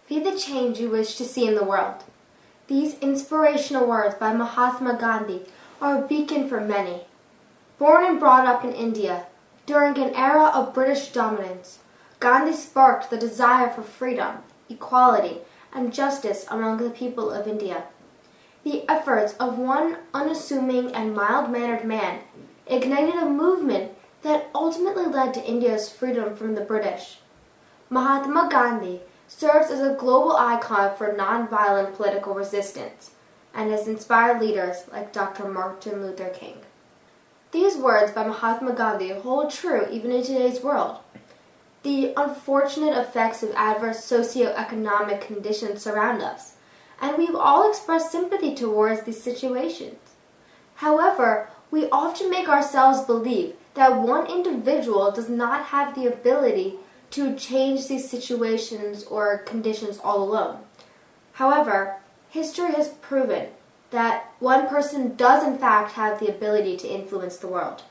Be the change you wish to see in the world. These inspirational words by Mahatma Gandhi are a beacon for many. Born and brought up in India, during an era of British dominance, Gandhi sparked the desire for freedom, equality, and justice among the people of India. The efforts of one unassuming and mild-mannered man ignited a movement that ultimately led to India's freedom from the British. Mahatma Gandhi serves as a global icon for nonviolent political resistance and has inspired leaders like Dr. Martin Luther King. These words by Mahatma Gandhi hold true even in today's world. The unfortunate effects of adverse socioeconomic conditions surround us, and we've all expressed sympathy towards these situations. However, we often make ourselves believe that one individual does not have the ability to change these situations or conditions all alone. However, history has proven that one person does in fact have the ability to influence the world.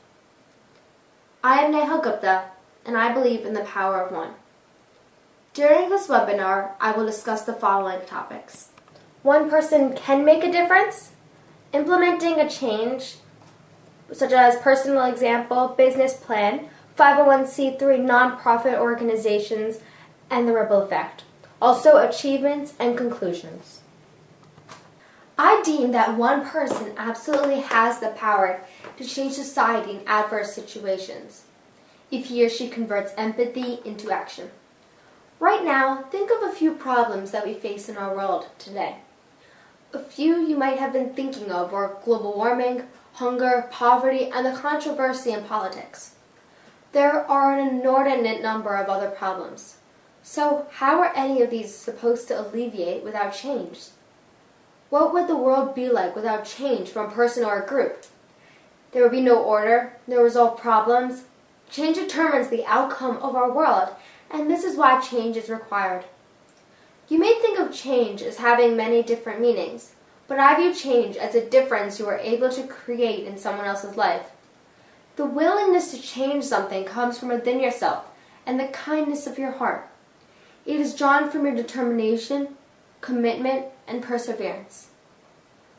I am Neha Gupta, and I believe in the power of one. During this webinar, I will discuss the following topics. One person can make a difference, implementing a change, such as personal example, business plan, 501c3 nonprofit organizations, and the ripple effect. Also, achievements and conclusions. I deem that one person absolutely has the power to change society in adverse situations, if he or she converts empathy into action. Right now, think of a few problems that we face in our world today. A few you might have been thinking of are global warming, hunger, poverty, and the controversy in politics. There are an inordinate number of other problems. So how are any of these supposed to alleviate without change? What would the world be like without change from a person or a group? There would be no order, no resolved problems. Change determines the outcome of our world, and this is why change is required. You may think of change as having many different meanings, but I view change as a difference you are able to create in someone else's life. The willingness to change something comes from within yourself and the kindness of your heart. It is drawn from your determination, commitment, and perseverance.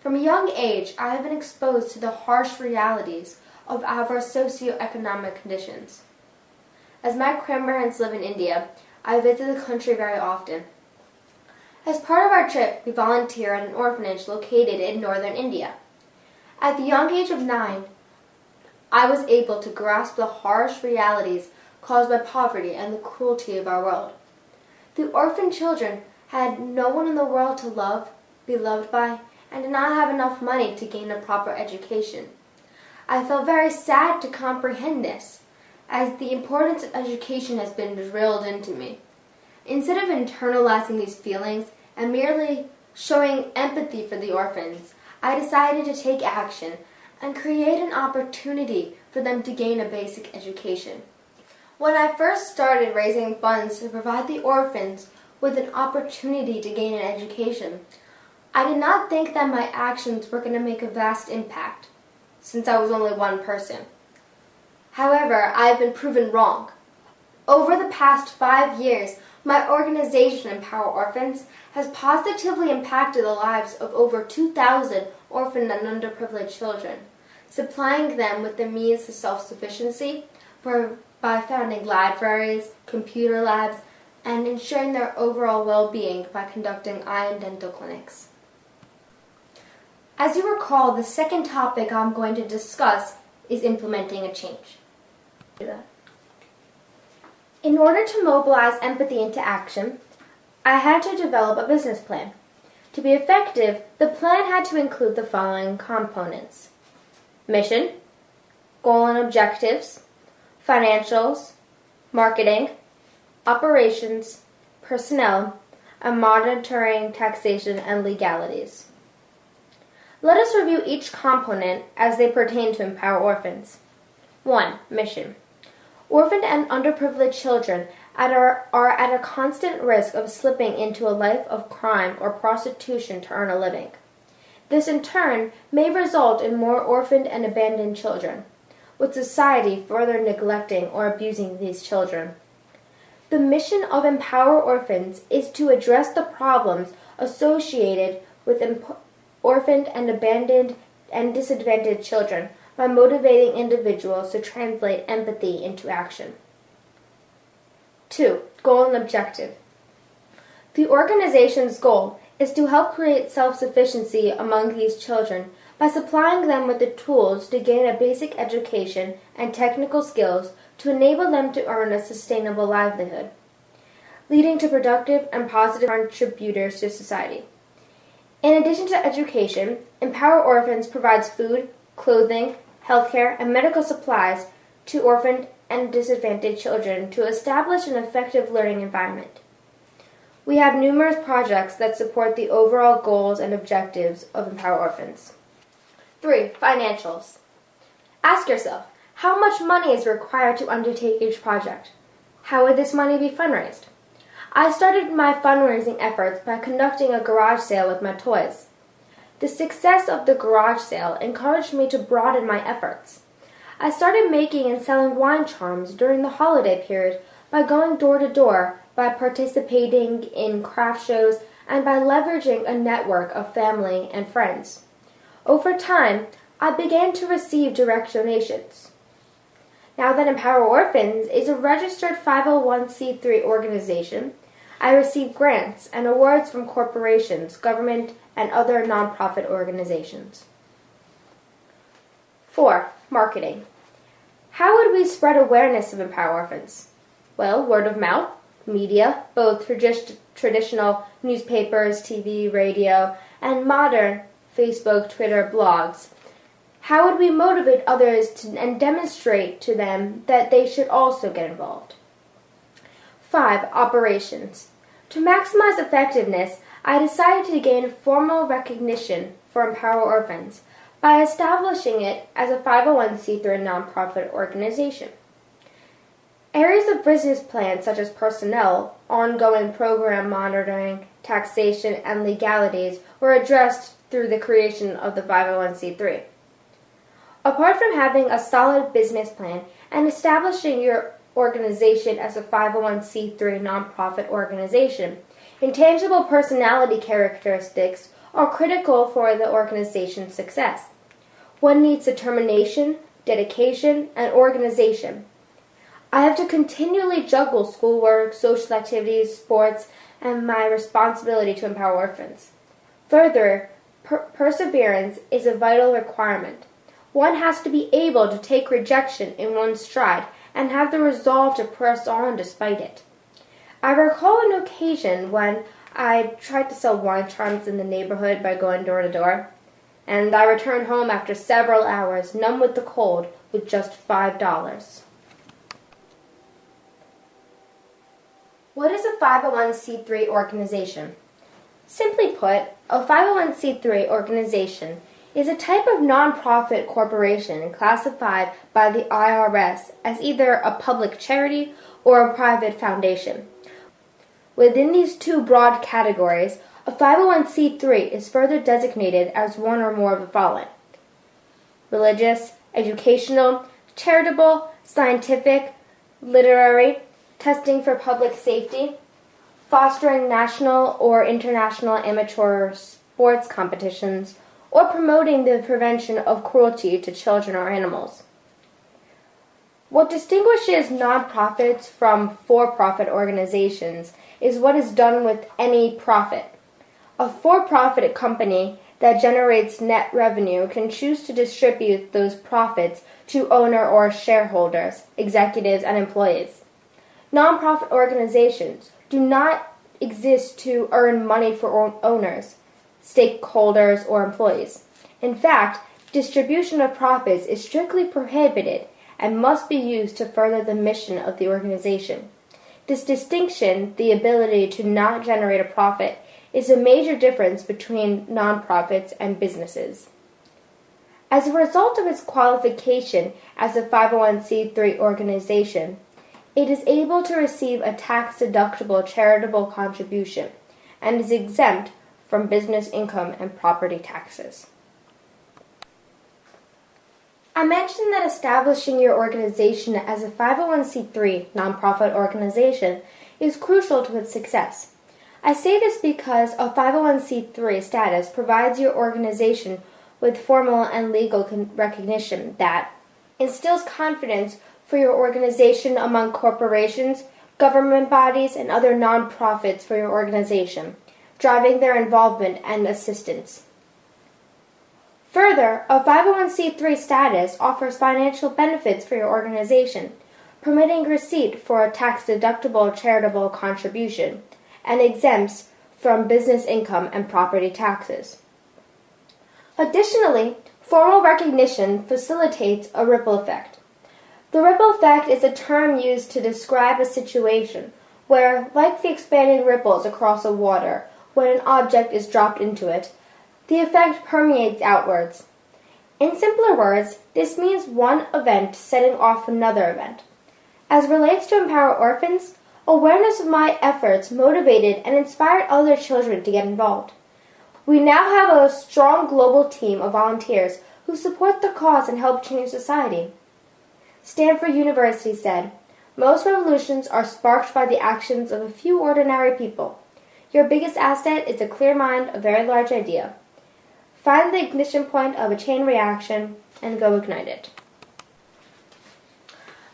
From a young age, I have been exposed to the harsh realities of our socioeconomic conditions. As my grandparents live in India, I visit the country very often. As part of our trip, we volunteer at an orphanage located in northern India. At the young age of 9, I was able to grasp the harsh realities caused by poverty and the cruelty of our world. The orphan children had no one in the world to love, be loved by, and did not have enough money to gain a proper education. I felt very sad to comprehend this, as the importance of education has been drilled into me. Instead of internalizing these feelings and merely showing empathy for the orphans, I decided to take action and create an opportunity for them to gain a basic education. When I first started raising funds to provide the orphans with an opportunity to gain an education, I did not think that my actions were going to make a vast impact, since I was only one person. However, I have been proven wrong. Over the past 5 years, my organization, Empower Orphans, has positively impacted the lives of over 2,000 orphaned and underprivileged children, supplying them with the means to self-sufficiency by founding libraries, computer labs, and ensuring their overall well-being by conducting eye and dental clinics. As you recall, the second topic I'm going to discuss is implementing a change. In order to mobilize empathy into action, I had to develop a business plan. To be effective, the plan had to include the following components: mission, goal and objectives, financials, marketing, operations, personnel, and monitoring, taxation, and legalities. Let us review each component as they pertain to Empower Orphans. 1. Mission. Orphaned and underprivileged children are at a constant risk of slipping into a life of crime or prostitution to earn a living. This in turn may result in more orphaned and abandoned children, with society further neglecting or abusing these children. The mission of Empower Orphans is to address the problems associated with orphaned and abandoned and disadvantaged children by motivating individuals to translate empathy into action. 2. Goal and objective. The organization's goal is to help create self-sufficiency among these children by supplying them with the tools to gain a basic education and technical skills to enable them to earn a sustainable livelihood, leading to productive and positive contributors to society. In addition to education, Empower Orphans provides food, clothing, healthcare, and medical supplies to orphaned and disadvantaged children to establish an effective learning environment. We have numerous projects that support the overall goals and objectives of Empower Orphans. 3. Financials. Ask yourself, how much money is required to undertake each project? How would this money be fundraised? I started my fundraising efforts by conducting a garage sale with my toys. The success of the garage sale encouraged me to broaden my efforts. I started making and selling wine charms during the holiday period by going door to door, by participating in craft shows, and by leveraging a network of family and friends. Over time, I began to receive direct donations. Now that Empower Orphans is a registered 501c3 organization, I receive grants and awards from corporations, government, and other nonprofit organizations. 4. Marketing. How would we spread awareness of Empower Orphans? Well, word of mouth, media, both traditional newspapers, TV, radio, and modern Facebook, Twitter, blogs. How would we motivate others and demonstrate to them that they should also get involved? 5. Operations. To maximize effectiveness, I decided to gain formal recognition for Empower Orphans by establishing it as a 501c3 nonprofit organization. Areas of business plans such as personnel, ongoing program monitoring, taxation, and legalities were addressed through the creation of the 501c3. Apart from having a solid business plan and establishing your organization as a 501c3 nonprofit organization, intangible personality characteristics are critical for the organization's success. One needs determination, dedication, and organization. I have to continually juggle schoolwork, social activities, sports, and my responsibility to empower orphans. Further, perseverance is a vital requirement. One has to be able to take rejection in one's stride and have the resolve to press on despite it. I recall an occasion when I tried to sell wine charms in the neighborhood by going door to door, and I returned home after several hours, numb with the cold, with just $5. What is a 501c3 organization? Simply put, a 501c3 organization is a type of nonprofit corporation classified by the IRS as either a public charity or a private foundation. Within these two broad categories, a 501c3 is further designated as one or more of the following: religious, educational, charitable, scientific, literary, testing for public safety, fostering national or international amateur sports competitions, or promoting the prevention of cruelty to children or animals. What distinguishes nonprofits from for-profit organizations is what is done with any profit. A for-profit company that generates net revenue can choose to distribute those profits to owner or shareholders, executives, and employees. Nonprofit organizations do not exist to earn money for owners, stakeholders, or employees. In fact, distribution of profits is strictly prohibited and must be used to further the mission of the organization. This distinction, the ability to not generate a profit, is a major difference between nonprofits and businesses. As a result of its qualification as a 501c3 organization, it is able to receive a tax-deductible charitable contribution and is exempt from business income and property taxes. I mentioned that establishing your organization as a 501c3 nonprofit organization is crucial to its success. I say this because a 501c3 status provides your organization with formal and legal recognition that instills confidence for your organization among corporations, government bodies, and other nonprofits for your organization, driving their involvement and assistance. Further, a 501c3 status offers financial benefits for your organization, permitting receipt for a tax-deductible charitable contribution, and exempts from business income and property taxes. Additionally, formal recognition facilitates a ripple effect. The ripple effect is a term used to describe a situation where, like the expanding ripples across a water when an object is dropped into it, the effect permeates outwards. In simpler words, this means one event setting off another event. As relates to Empower Orphans, awareness of my efforts motivated and inspired other children to get involved. We now have a strong global team of volunteers who support the cause and help change society. Stanford University said, "Most revolutions are sparked by the actions of a few ordinary people. Your biggest asset is a clear mind, a very large idea. Find the ignition point of a chain reaction and go ignite it."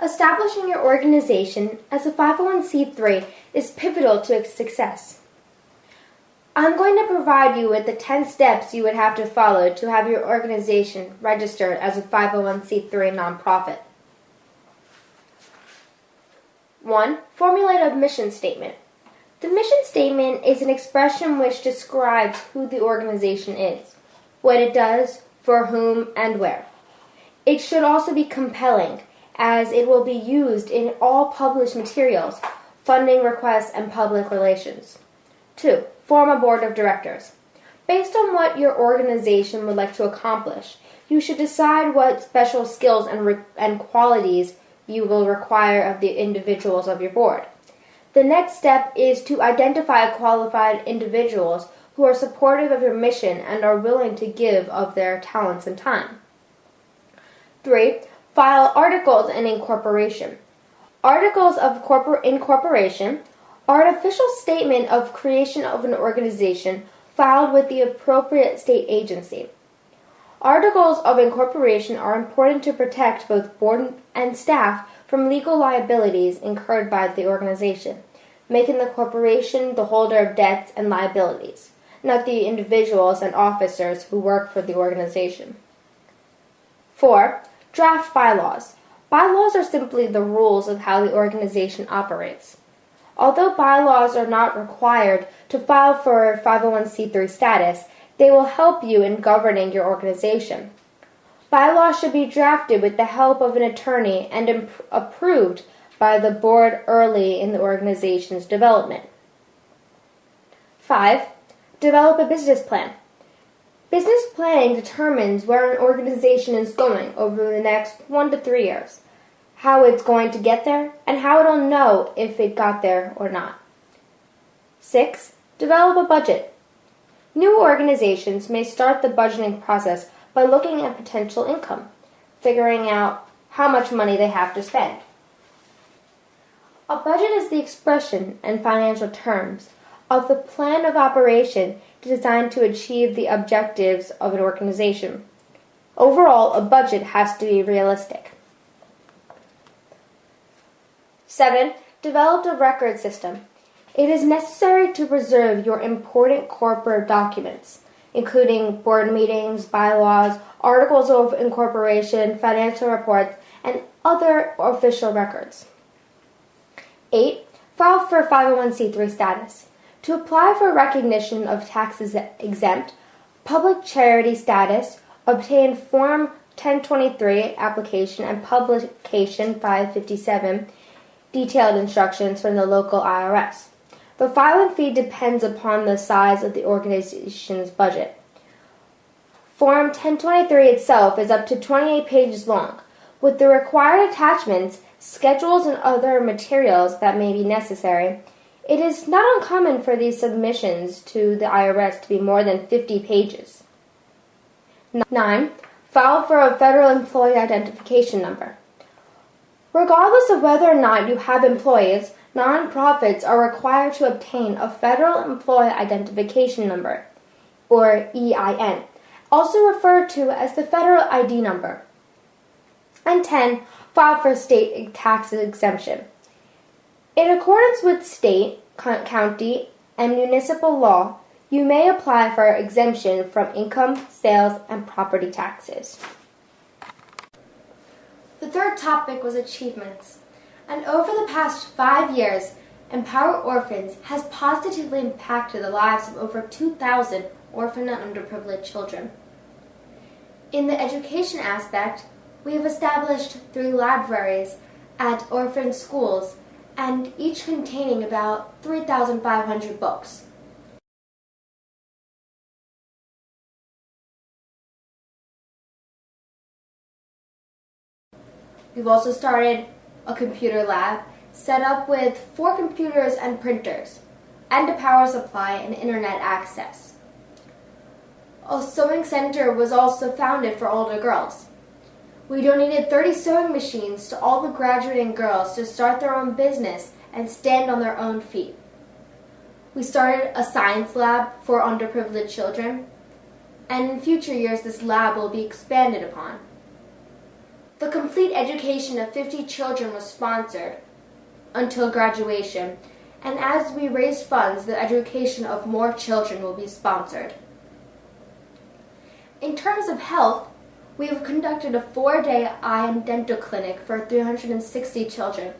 Establishing your organization as a 501c3 is pivotal to its success. I'm going to provide you with the 10 steps you would have to follow to have your organization registered as a 501c3 nonprofit. 1. Formulate a mission statement. The mission statement is an expression which describes who the organization is, what it does, for whom, and where. It should also be compelling, as it will be used in all published materials, funding requests, and public relations. 2. Form a board of directors. Based on what your organization would like to accomplish, you should decide what special skills and qualities you will require of the individuals of your board. The next step is to identify qualified individuals who are supportive of your mission and are willing to give of their talents and time. 3. File articles in incorporation. Articles of incorporation are an official statement of creation of an organization filed with the appropriate state agency. Articles of incorporation are important to protect both board and staff from legal liabilities incurred by the organization, making the corporation the holder of debts and liabilities, not the individuals and officers who work for the organization. 4. Draft bylaws. Bylaws are simply the rules of how the organization operates. Although bylaws are not required to file for 501c3 status, they will help you in governing your organization. Bylaws should be drafted with the help of an attorney and approved by the board early in the organization's development. 5. Develop a business plan. Business planning determines where an organization is going over the next 1 to 3 years, how it's going to get there, and how it'll know if it got there or not. 6. Develop a budget. New organizations may start the budgeting process by looking at potential income, figuring out how much money they have to spend. A budget is the expression, in financial terms, of the plan of operation designed to achieve the objectives of an organization. Overall, a budget has to be realistic. 7. Develop a record system. It is necessary to preserve your important corporate documents, including board meetings, bylaws, articles of incorporation, financial reports, and other official records. 8. File for 501c3 status. To apply for recognition of tax-exempt, public charity status, obtain Form 1023 application and Publication 557 detailed instructions from the local IRS. The filing fee depends upon the size of the organization's budget. Form 1023 itself is up to 28 pages long, with the required attachments, schedules, and other materials that may be necessary. It is not uncommon for these submissions to the IRS to be more than 50 pages. 9. file for a federal employee identification number. Regardless of whether or not you have employees, nonprofits are required to obtain a federal employee identification number, or EIN, also referred to as the federal ID number. And 10. File for state tax exemption. In accordance with state, county, and municipal law, you may apply for exemption from income, sales, and property taxes. The third topic was achievements. And over the past 5 years, Empower Orphans has positively impacted the lives of over 2,000 orphan and underprivileged children. In the education aspect, we have established 3 libraries at orphan schools, and each containing about 3,500 books. We've also started a computer lab set up with 4 computers and printers, and a power supply and internet access. A sewing center was also founded for older girls. We donated 30 sewing machines to all the graduating girls to start their own business and stand on their own feet. We started a science lab for underprivileged children, and in future years this lab will be expanded upon. The complete education of 50 children was sponsored until graduation, and as we raise funds, the education of more children will be sponsored. In terms of health, we have conducted a 4-day eye and dental clinic for 360 children.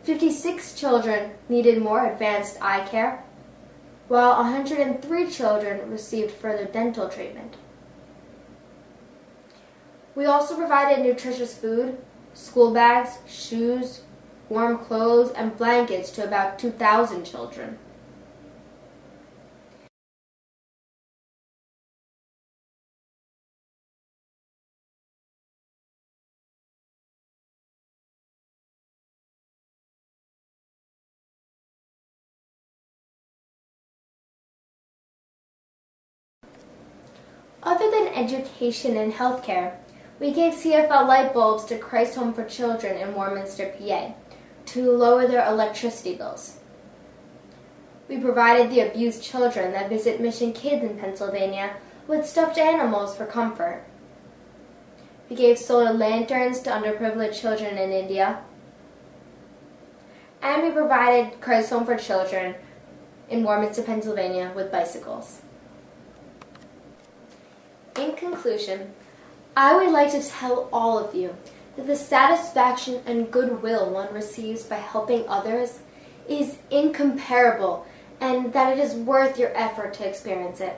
56 children needed more advanced eye care, while 103 children received further dental treatment. We also provided nutritious food, school bags, shoes, warm clothes, and blankets to about 2,000 children. Other than education and healthcare, we gave CFL light bulbs to Christ Home for Children in Warminster, PA, to lower their electricity bills. We provided the abused children that visit Mission Kids in Pennsylvania with stuffed animals for comfort. We gave solar lanterns to underprivileged children in India. And we provided Christ Home for Children in Warminster, Pennsylvania with bicycles. In conclusion, I would like to tell all of you that the satisfaction and goodwill one receives by helping others is incomparable, and that it is worth your effort to experience it.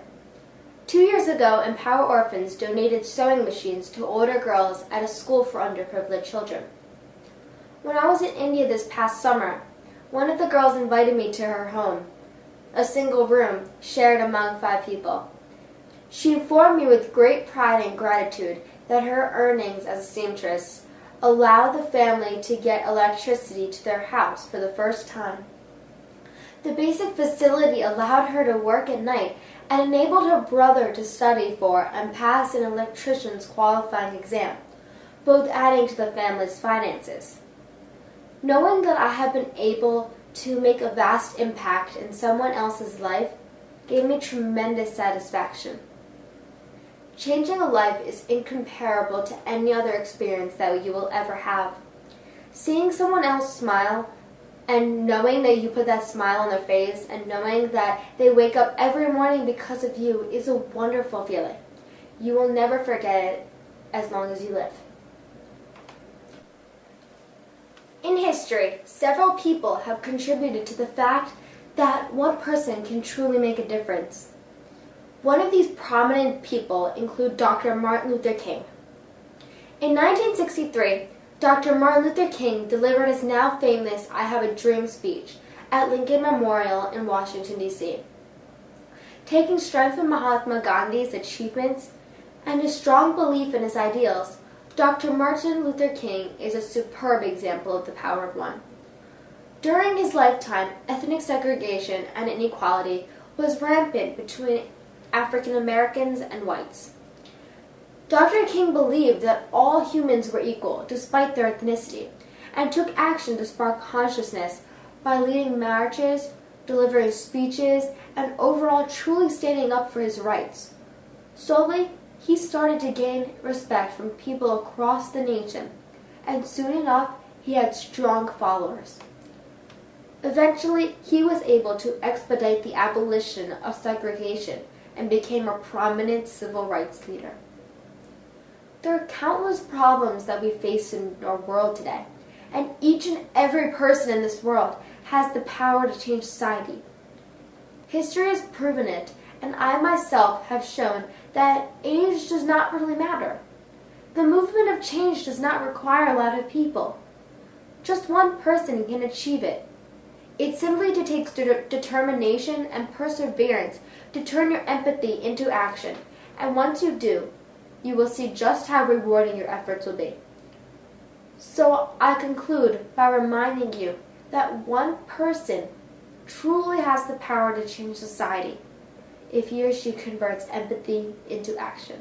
2 years ago, Empower Orphans donated sewing machines to older girls at a school for underprivileged children. When I was in India this past summer, one of the girls invited me to her home, a single room shared among 5 people. She informed me with great pride and gratitude that her earnings as a seamstress allowed the family to get electricity to their house for the first time. The basic facility allowed her to work at night and enabled her brother to study for and pass an electrician's qualifying exam, both adding to the family's finances. Knowing that I have been able to make a vast impact in someone else's life gave me tremendous satisfaction. Changing a life is incomparable to any other experience that you will ever have. Seeing someone else smile and knowing that you put that smile on their face and knowing that they wake up every morning because of you is a wonderful feeling. You will never forget it as long as you live. In history, several people have contributed to the fact that one person can truly make a difference. One of these prominent people include Dr. Martin Luther King. In 1963, Dr. Martin Luther King delivered his now famous I Have a Dream speech at Lincoln Memorial in Washington, D.C. Taking strength from Mahatma Gandhi's achievements and his strong belief in his ideals, Dr. Martin Luther King is a superb example of the power of one. During his lifetime, ethnic segregation and inequality was rampant between African Americans and whites. Dr. King believed that all humans were equal, despite their ethnicity, and took action to spark consciousness by leading marches, delivering speeches, and overall truly standing up for his rights. Slowly, he started to gain respect from people across the nation, and soon enough, he had strong followers. Eventually, he was able to expedite the abolition of segregation and became a prominent civil rights leader. There are countless problems that we face in our world today, and each and every person in this world has the power to change society. History has proven it, and I myself have shown that age does not really matter. The movement of change does not require a lot of people. Just one person can achieve it. It simply takes determination and perseverance to turn your empathy into action, and once you do, you will see just how rewarding your efforts will be. So I conclude by reminding you that one person truly has the power to change society if he or she converts empathy into action.